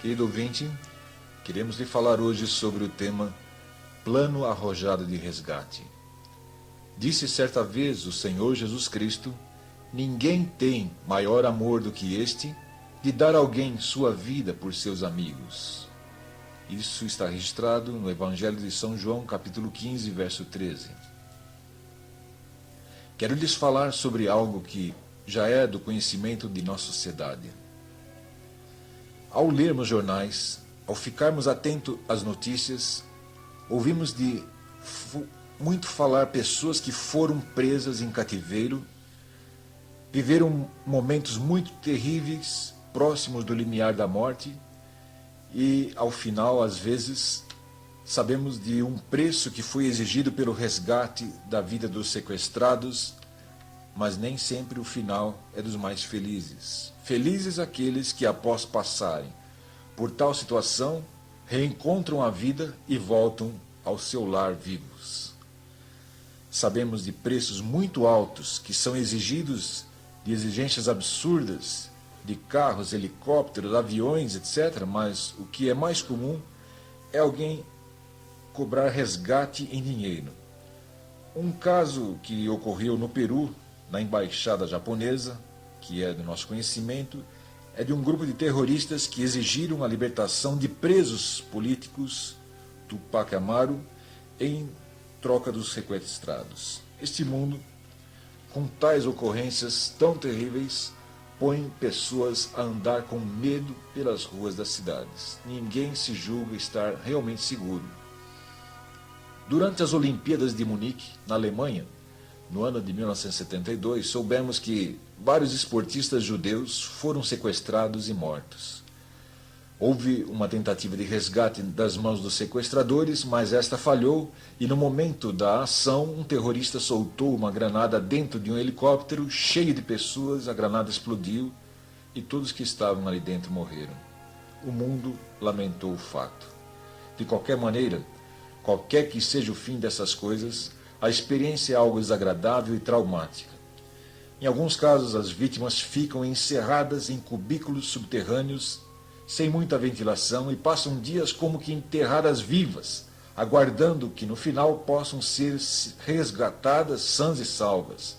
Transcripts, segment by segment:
Querido ouvinte, queremos lhe falar hoje sobre o tema Plano Arrojado de Resgate. Disse certa vez o Senhor Jesus Cristo: ninguém tem maior amor do que este, de dar a alguém sua vida por seus amigos. Isso está registrado no Evangelho de São João, capítulo 15, verso 13. Quero lhes falar sobre algo que já é do conhecimento de nossa sociedade. Ao lermos jornais, ao ficarmos atentos às notícias, ouvimos de muito falar pessoas que foram presas em cativeiro, viveram momentos muito terríveis, próximos do limiar da morte, e ao final, às vezes, sabemos de um preço que foi exigido pelo resgate da vida dos sequestrados, mas nem sempre o final é dos mais felizes. Felizes aqueles que, após passarem por tal situação, reencontram a vida e voltam ao seu lar vivos. Sabemos de preços muito altos que são exigidos, de exigências absurdas, de carros, helicópteros, aviões, etc., mas o que é mais comum é alguém cobrar resgate em dinheiro. Um caso que ocorreu no Peru, na embaixada japonesa, que é do nosso conhecimento, é de um grupo de terroristas que exigiram a libertação de presos políticos, Tupac Amaru, em troca dos sequestrados. Este mundo, com tais ocorrências tão terríveis, põe pessoas a andar com medo pelas ruas das cidades. Ninguém se julga estar realmente seguro. Durante as Olimpíadas de Munique, na Alemanha, no ano de 1972, soubemos que vários esportistas judeus foram sequestrados e mortos. Houve uma tentativa de resgate das mãos dos sequestradores, mas esta falhou e no momento da ação um terrorista soltou uma granada dentro de um helicóptero cheio de pessoas, a granada explodiu e todos que estavam ali dentro morreram. O mundo lamentou o fato. De qualquer maneira, qualquer que seja o fim dessas coisas, a experiência é algo desagradável e traumática. Em alguns casos, as vítimas ficam encerradas em cubículos subterrâneos, sem muita ventilação, e passam dias como que enterradas vivas, aguardando que no final possam ser resgatadas sãs e salvas.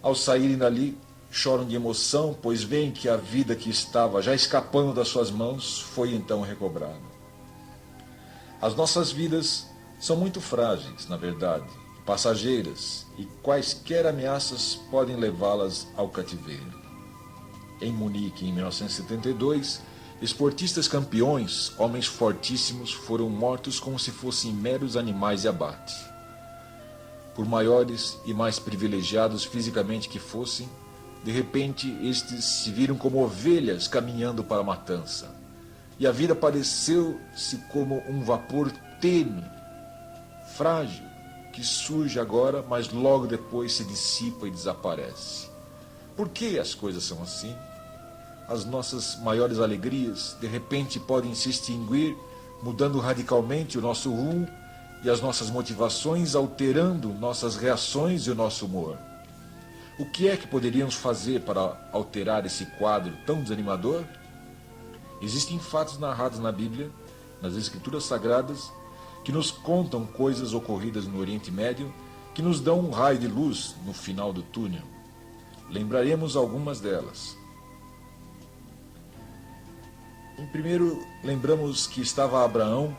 Ao saírem dali, choram de emoção, pois veem que a vida que estava já escapando das suas mãos foi então recobrada. As nossas vidas são muito frágeis, na verdade, passageiras, e quaisquer ameaças podem levá-las ao cativeiro. Em Munique, em 1972, esportistas campeões, homens fortíssimos, foram mortos como se fossem meros animais de abate. Por maiores e mais privilegiados fisicamente que fossem, de repente estes se viram como ovelhas caminhando para a matança. E a vida pareceu-se como um vapor tênue, frágil, que surge agora, mas logo depois se dissipa e desaparece. Por que as coisas são assim? As nossas maiores alegrias, de repente, podem se extinguir, mudando radicalmente o nosso rumo e as nossas motivações, alterando nossas reações e o nosso humor. O que é que poderíamos fazer para alterar esse quadro tão desanimador? Existem fatos narrados na Bíblia, nas Escrituras Sagradas, que nos contam coisas ocorridas no Oriente Médio, que nos dão um raio de luz no final do túnel. Lembraremos algumas delas. Em primeiro, lembramos que estava Abraão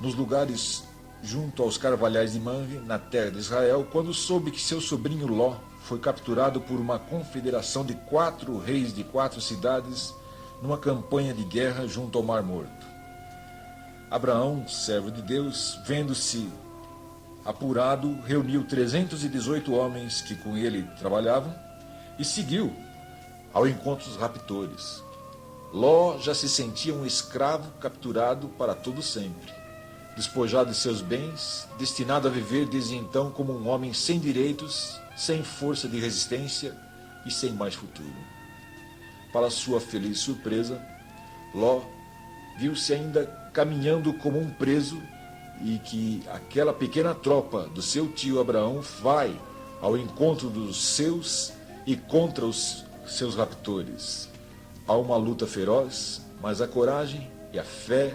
nos lugares junto aos carvalhais de Mamre, na terra de Israel, quando soube que seu sobrinho Ló foi capturado por uma confederação de 4 reis de 4 cidades numa campanha de guerra junto ao Mar Morto. Abraão, servo de Deus, vendo-se apurado, reuniu 318 homens que com ele trabalhavam e seguiu ao encontro dos raptores. Ló já se sentia um escravo capturado para todo sempre, despojado de seus bens, destinado a viver desde então como um homem sem direitos, sem força de resistência e sem mais futuro. Para sua feliz surpresa, Ló viu-se ainda caminhando como um preso e que aquela pequena tropa do seu tio Abraão vai ao encontro dos seus e contra os seus raptores. Há uma luta feroz mas a coragem e a fé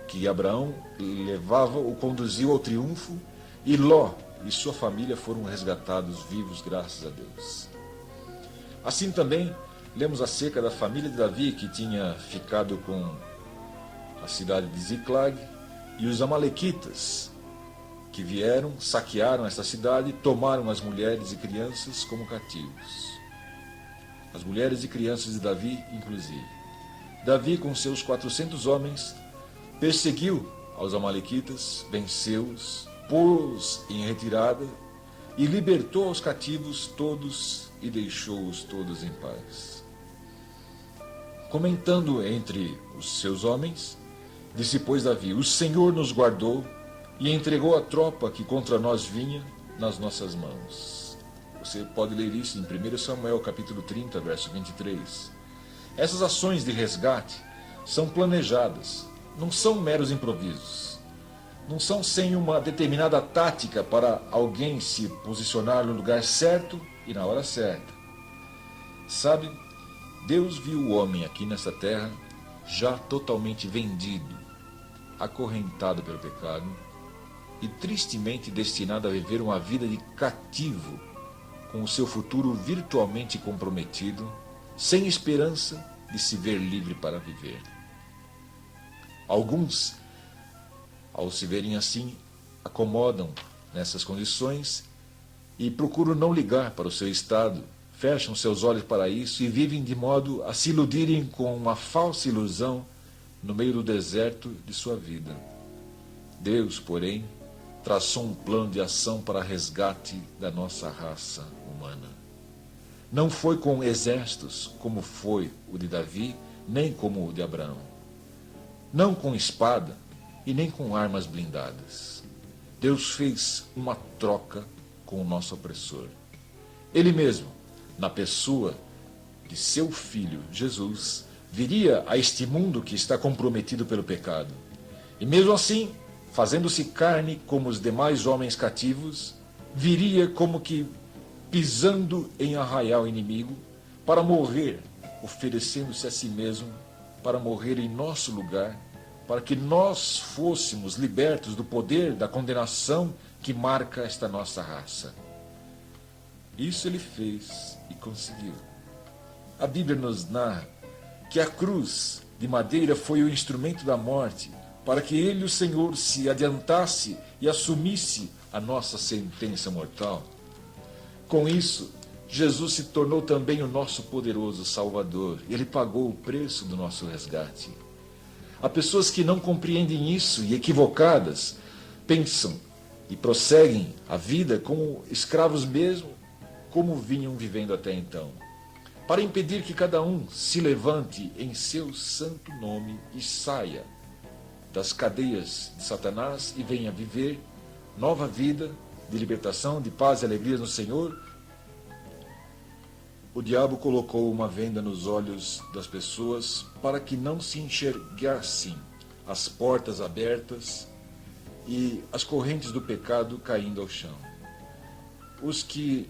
que Abraão levava o conduziu ao triunfo, e Ló e sua família foram resgatados vivos graças a Deus. Assim também lemos acerca da família de Davi, que tinha ficado com a cidade de Ziclag, e os amalequitas que vieram, saquearam essa cidade e tomaram as mulheres e crianças como cativos. As mulheres e crianças de Davi, inclusive. Davi, com seus 400 homens, perseguiu aos amalequitas, venceu-os, pôs em retirada e libertou os cativos todos e deixou-os todos em paz. Comentando entre os seus homens, disse, pois, Davi: o Senhor nos guardou e entregou a tropa que contra nós vinha nas nossas mãos. Você pode ler isso em 1 Samuel capítulo 30, verso 23. Essas ações de resgate são planejadas, não são meros improvisos. Não são sem uma determinada tática para alguém se posicionar no lugar certo e na hora certa. Sabe, Deus viu o homem aqui nessa terra já totalmente vendido, acorrentado pelo pecado e tristemente destinado a viver uma vida de cativo, com o seu futuro virtualmente comprometido, sem esperança de se ver livre para viver. Alguns, ao se verem assim, acomodam nessas condições e procuram não ligar para o seu estado, fecham seus olhos para isso e vivem de modo a se iludirem com uma falsa ilusão no meio do deserto de sua vida. Deus, porém, traçou um plano de ação para resgate da nossa raça humana. Não foi com exércitos como foi o de Davi, nem como o de Abraão. Não com espada e nem com armas blindadas. Deus fez uma troca com o nosso opressor. Ele mesmo, na pessoa de seu Filho, Jesus, viria a este mundo que está comprometido pelo pecado. E mesmo assim, fazendo-se carne como os demais homens cativos, viria como que pisando em arraial inimigo, para morrer, oferecendo-se a si mesmo, para morrer em nosso lugar, para que nós fôssemos libertos do poder da condenação que marca esta nossa raça. Isso ele fez e conseguiu. A Bíblia nos narra que a cruz de madeira foi o instrumento da morte, para que ele, o Senhor, se adiantasse e assumisse a nossa sentença mortal. Com isso, Jesus se tornou também o nosso poderoso Salvador. Ele pagou o preço do nosso resgate. Há pessoas que não compreendem isso e, equivocadas, pensam e prosseguem a vida como escravos mesmo, como vinham vivendo até então, para impedir que cada um se levante em seu santo nome e saia das cadeias de Satanás e venha viver nova vida de libertação, de paz e alegria no Senhor. O diabo colocou uma venda nos olhos das pessoas para que não se enxergassem as portas abertas e as correntes do pecado caindo ao chão. Os que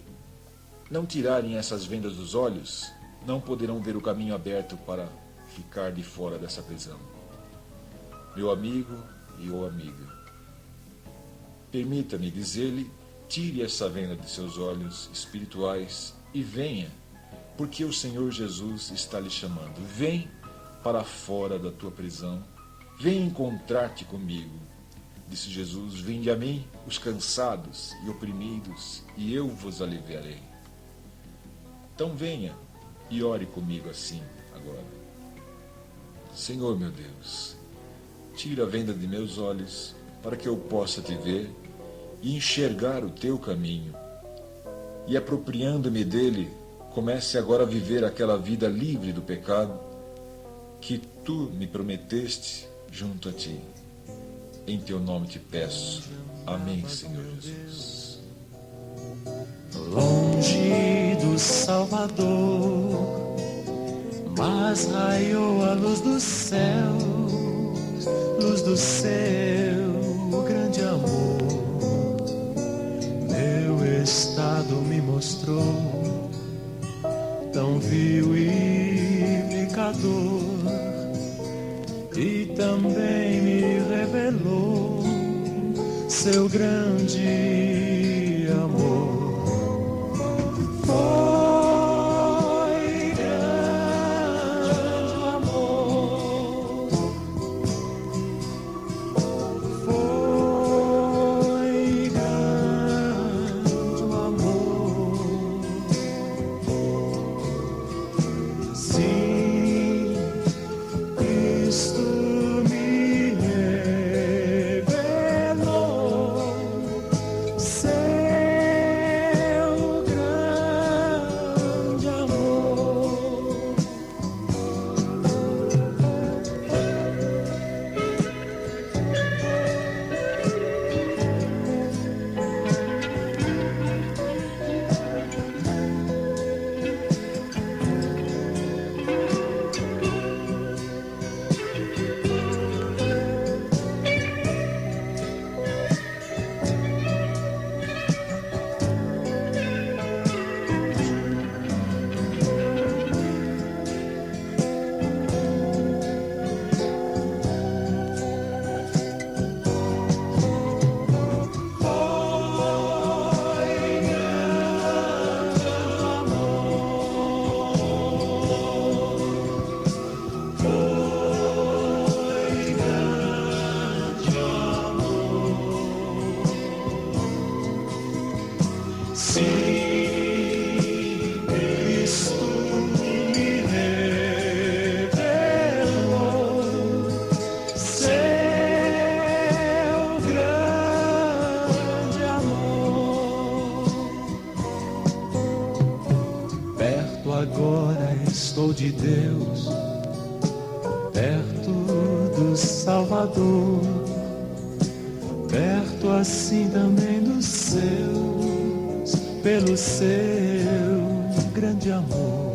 não tirarem essas vendas dos olhos não poderão ver o caminho aberto para ficar de fora dessa prisão. Meu amigo e ou amiga, permita-me dizer-lhe, tire essa venda de seus olhos espirituais e venha, porque o Senhor Jesus está lhe chamando. Vem para fora da tua prisão, vem encontrar-te comigo. Disse Jesus, vinde a mim os cansados e oprimidos, e eu vos aliviarei. Então venha e ore comigo assim agora. Senhor meu Deus, tira a venda de meus olhos, para que eu possa te ver e enxergar o teu caminho. E apropriando-me dele, comece agora a viver aquela vida livre do pecado que tu me prometeste junto a ti. Em teu nome te peço. Amém, Senhor Jesus. Longe do Salvador, mas raiou a luz do céu, o grande amor. Meu estado me mostrou tão vil e pecador. e também me revelou seu grande amor. Foi grande o amor, foi grande o amor. Sim, Cristo me revelou seu grande amor. Sim, Cristo me revelou seu grande amor. Perto agora estou de Deus, perto do Salvador, perto assim também dos seus, pelo seu grande amor.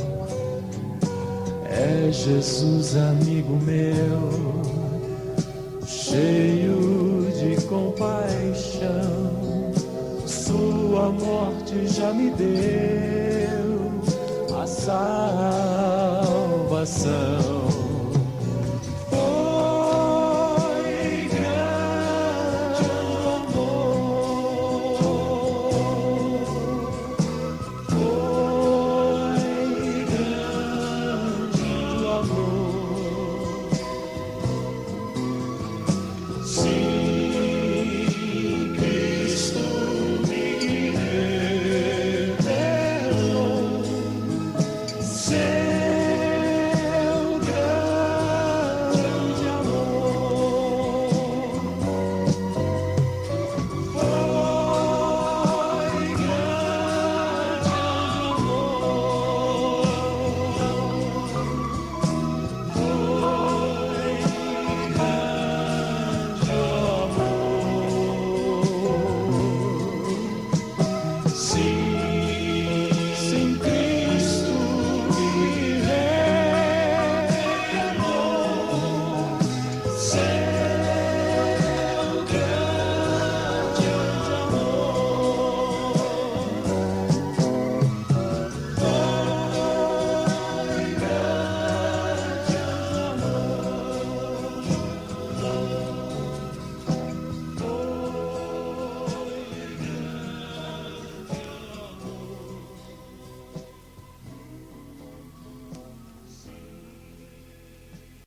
É Jesus, amigo meu, cheio de compaixão, sua morte já me deu a salvação.